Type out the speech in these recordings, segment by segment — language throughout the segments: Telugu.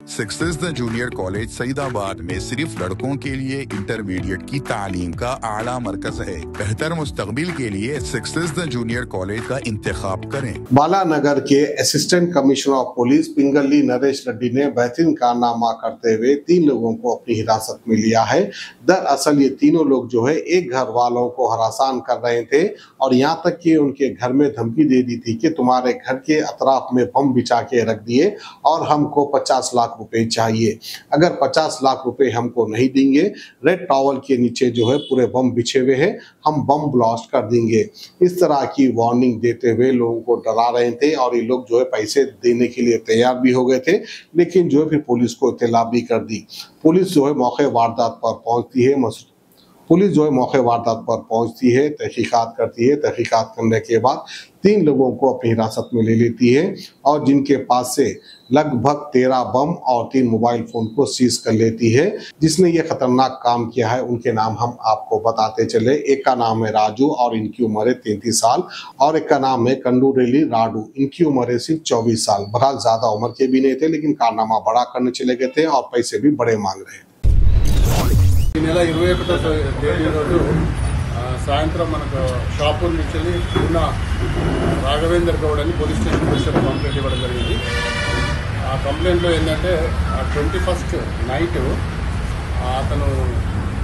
Success the junior college Saidabad में सिर्फ लड़कों के लिए इंटरमीडिएट की तालीम का आला मरकज है। बेहतर मुस्तकबिल के लिए सक्सेस द जूनियर कॉलेज का इंतखाब करें। बालानगर के असिस्टेंट कमिश्नर ऑफ पुलिस पिंगली नरेश रेड्डी ने बेहतरीन कारनामा करते हुए 3 लोगों को अपनी हिरासत में लिया है। दरअसल ये तीनों लोग जो है एक घर वालों को हरासान कर रहे थे और यहाँ तक कि उनके घर में धमकी दे दी थी कि तुम्हारे घर के अतराफ में बम बिछा के रख दिए और हमको 50 लाख रुपए चाहिए। अगर 50 लाख रुपए हमको नहीं देंगे, रेड टॉवल के नीचे जो है पूरे बम बिछे हुए हैं, हम बम ब्लास्ट कर देंगे। इस तरह की वार्निंग देते हुए लोगों को डरा रहे थे और ये लोग जो है पैसे देने के लिए तैयार भी हो गए थे, लेकिन जो है फिर पुलिस को इत्तला भी कर दी। पुलिस जो है मौके वारदात पर पहुंचती है, तहकीकात करती है। तहकीकात करने के बाद 3 लोगों को अपनी हिरासत में ले लेती है और जिनके पास से लगभग 13 बम और 3 मोबाइल फोन को सीज कर लेती है। जिसने ये खतरनाक काम किया है उनके नाम हम आपको बताते चले। एक का नाम है राजू और इनकी उम्र है 33 साल और एक का नाम है कंडूरेली राडू, इनकी उम्र है सिर्फ 24 साल। बहरहाल ज्यादा उम्र के भी नहीं थे, लेकिन कारनामा बड़ा करने चले गए थे और पैसे भी बड़े मांग रहे थे। ఈ నెల 21వ తేదీ రోజు సాయంత్రం మనకు షాపూర్ నుంచి ఉన్న రాఘవేందర్ గౌడ్ అని పోలీస్ స్టేషన్ వచ్చి కంప్లైంట్ ఇవ్వడం జరిగింది। ఆ కంప్లైంట్లో ఏంటంటే 21st నైట్ అతను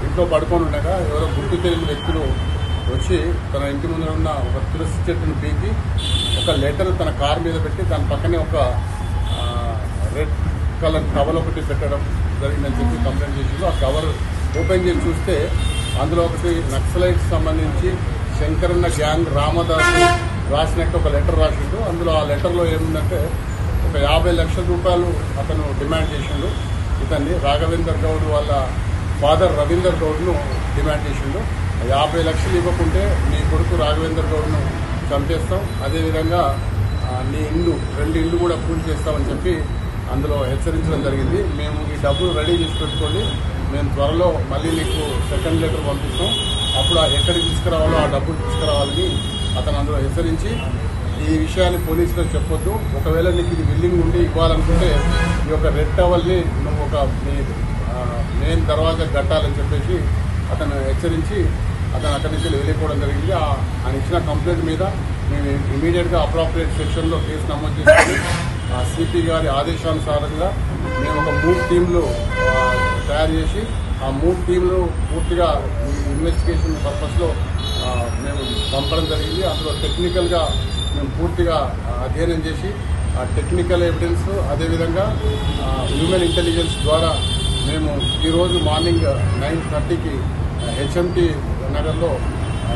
ఇంట్లో పడుకొని ఉండగా ఎవరో గుర్తు తెలియని వ్యక్తులు వచ్చి తన ఇంటి ముందర ఉన్న ఒక తులసి చెట్టును పీకి ఒక లెటర్ తన కారు మీద పెట్టి దాని పక్కనే ఒక రెడ్ కలర్ కవర్ ఒకటి పెట్టడం జరిగిందని చెప్పి కంప్లైంట్ చేసింది। ఆ కవర్ ఓపెన్ చేసి చూస్తే అందులో ఒకటి నక్సలైట్స్ సంబంధించి శంకరన్న గ్యాంగ్ రామదాస్ రాసినట్టు ఒక లెటర్ రాసిండు। అందులో ఆ లెటర్లో ఏముందంటే ఒక 50 లక్షల రూపాయలు అతను డిమాండ్ చేసిండు। ఇతన్ని రాఘవేందర్ గౌడ్ వాళ్ళ ఫాదర్ రవీందర్ గౌడ్ను డిమాండ్ చేసిండు। 50 లక్షలు ఇవ్వకుంటే నీ కొడుకు రాఘవేందర్ గౌడ్ను చంపేస్తాం, అదేవిధంగా నీ ఇల్లు 2 ఇళ్ళు కూడా పూర్తి చేస్తామని చెప్పి అందులో హెచ్చరించడం జరిగింది। మేము ఈ డబ్బులు రెడీ చేసి పెట్టుకోండి, మేము త్వరలో మళ్ళీ నీకు సెకండ్ లెటర్ పంపిస్తాం, అప్పుడు ఎక్కడికి తీసుకురావాలో ఆ డబ్బులు తీసుకురావాలని అతను అందులో హెచ్చరించి ఈ విషయాన్ని పోలీసులకు చెప్పొద్దు, ఒకవేళ నీకు ఇది బిల్లింగ్ ఉండి ఇవ్వాలనుకుంటే ఈ యొక్క రెడ్ టవల్ని నువ్వు ఒక మెయిన్ దర్వాజా కట్టాలని చెప్పేసి అతను హెచ్చరించి అతను అక్కడి నుంచి వెళ్ళిపోవడం జరిగింది। ఆయన ఇచ్చిన కంప్లైంట్ మీద మేము ఇమీడియట్గా అప్రాప్రియేట్ సెక్షన్లో కేసు నమోదు చేసుకుని సిపి గారి ఆదేశానుసారంగా మేము ఒక 3 టీంలు తయారు చేసి ఆ 3 టీంలు పూర్తిగా ఇన్వెస్టిగేషన్ పర్పస్లో మేము పంపడం జరిగింది। అందులో టెక్నికల్గా మేము పూర్తిగా అధ్యయనం చేసి ఆ టెక్నికల్ ఎవిడెన్స్ అదేవిధంగా హ్యూమన్ ఇంటెలిజెన్స్ ద్వారా మేము ఈరోజు మార్నింగ్ 9:30కి హెచ్ఎంటీ నగర్లో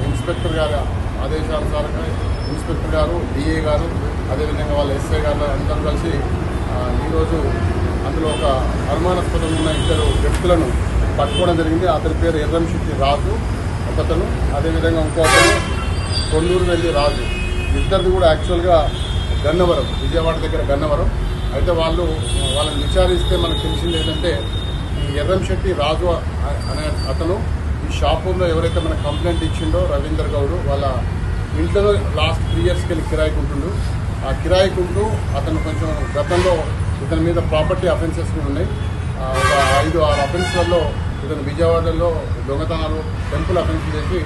ఇన్స్పెక్టర్ గారి ఆదేశానుసారంగా ఇన్స్పెక్టర్ గారు, డిఏ గారు, అదేవిధంగా వాళ్ళ ఎస్ఐ గారు అందరూ కలిసి ఈరోజు అందులో ఒక అనుమానాస్పదమైన 2 వ్యక్తులను పట్టుకోవడం జరిగింది। అతని పేరు ఎర్రంశెట్టి రాజు ఒకతను, అదేవిధంగా ఇంకో అతను కొల్లూరువెల్లి రాజు, ఇద్దరిది కూడా యాక్చువల్గా గన్నవరం, విజయవాడ దగ్గర గన్నవరం। అయితే వాళ్ళని విచారిస్తే మనకు తెలిసింది ఏంటంటే ఈ ఎర్రంశెట్టి రాజు అనే అతను ఈ షాపుల్లో ఎవరైతే మనకు కంప్లైంట్ ఇచ్చిండో రవీందర్ గౌడ్ వాళ్ళ ఇంట్లో లాస్ట్ 3 yearsకి వెళ్ళి కిరాయికి ఉంటుండు। ఆ కిరాయికి ఉంటూ అతను కొంచెం గతంలో ఇతని మీద ప్రాపర్టీ అఫెన్సెస్ కూడా ఉన్నాయి। ఒక 5-6 అఫెన్స్లలో ఇతను విజయవాడలో దొంగతనాలు, టెంపుల్ అఫెన్స్ చేసి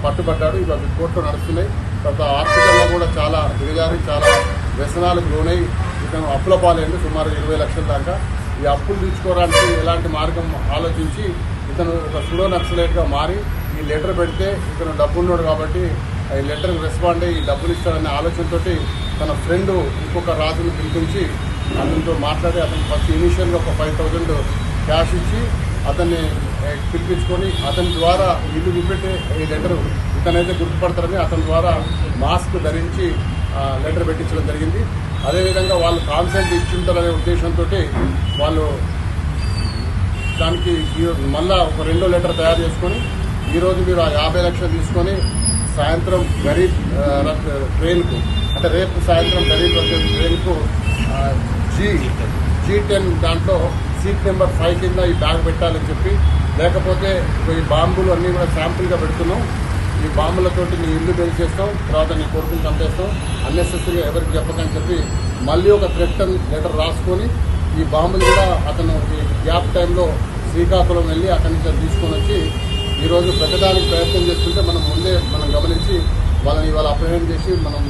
పట్టుబడ్డాడు। ఇవి కోర్టులో నడుస్తున్నాయి। తర్వాత ఆర్థికంగా కూడా చాలా దిగజారి చాలా వ్యసనాలకు లోనై ఇతను అప్పుల పాలైంది, సుమారు 20 లక్షల దాకా। ఈ అప్పులు తీర్చుకోవడానికి ఎలాంటి మార్గం ఆలోచించి ఇతను ఒక సుడో నక్సలైట్గా మారి ఈ లెటర్ పెడితే ఇతను డబ్బున్నాడు కాబట్టి ఈ లెటర్కి రెస్పాండ్ అయ్యి డబ్బులు ఇస్తాడనే ఆలోచనతో తన ఫ్రెండ్ ఇంకొక రాజును పిలిపించి అతనితో మాట్లాడి అతను ఫస్ట్ ఇనీషియల్గా ఒక 5,000 క్యాష్ ఇచ్చి అతన్ని పిలిపించుకొని అతని ద్వారా ఇల్లు చూపెట్టి ఈ లెటర్ ఇతనైతే గుర్తుపడతారని అతని ద్వారా మాస్క్ ధరించి లెటర్ పెట్టించడం జరిగింది। అదేవిధంగా వాళ్ళు కాన్సెంట్ ఇచ్చింటారనే ఉద్దేశంతో వాళ్ళు దానికి మళ్ళా ఒక 2వ లెటర్ తయారు చేసుకొని ఈరోజు మీరు ఆ 50 లక్షలు తీసుకొని సాయంత్రం గరీబ్ ట్రైన్కు, అంటే రేపు సాయంత్రం గరీబ్ ట్రైన్కు G10 దాంట్లో సీట్ నెంబర్ 5 కింద ఈ బ్యాగ్ పెట్టాలని చెప్పి, లేకపోతే ఈ బాంబులు అన్నీ కూడా శాంపుల్గా పెడుతున్నాం, ఈ బాంబులతోటి నీ ఇల్లు బెల్ చేస్తాం, తర్వాత నీ కొడుకుని చంపేస్తాం, అన్నెసెసరీగా ఎవరికి చెప్పకని చెప్పి మళ్ళీ ఒక థ్రెట్ లెటర్ రాసుకొని ఈ బాంబులు కూడా అతను ఈ గ్యాప్ టైంలో శ్రీకాకుళం వెళ్ళి అక్కడి నుంచి తీసుకొని వచ్చి ఈరోజు పెట్టడానికి ప్రయత్నం చేస్తుంటే మనం గమనించి వాళ్ళని ఇవాళ అప్రహెండ్ చేసి మనం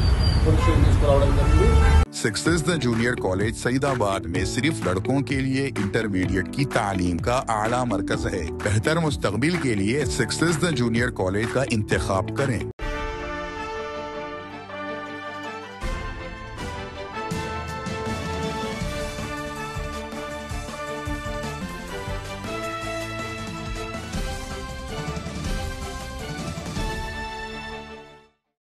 पुलिस स्टेशन తీసుకురావడం జరిగింది। Success the junior college Saidabad में सिर्फ लड़कों के लिए इंटरमीडिएट की तालीम का आला मरकज है। बेहतर मुस्तकबिल के लिए सक्सेस द जूनियर कॉलेज का इंतखाब करें।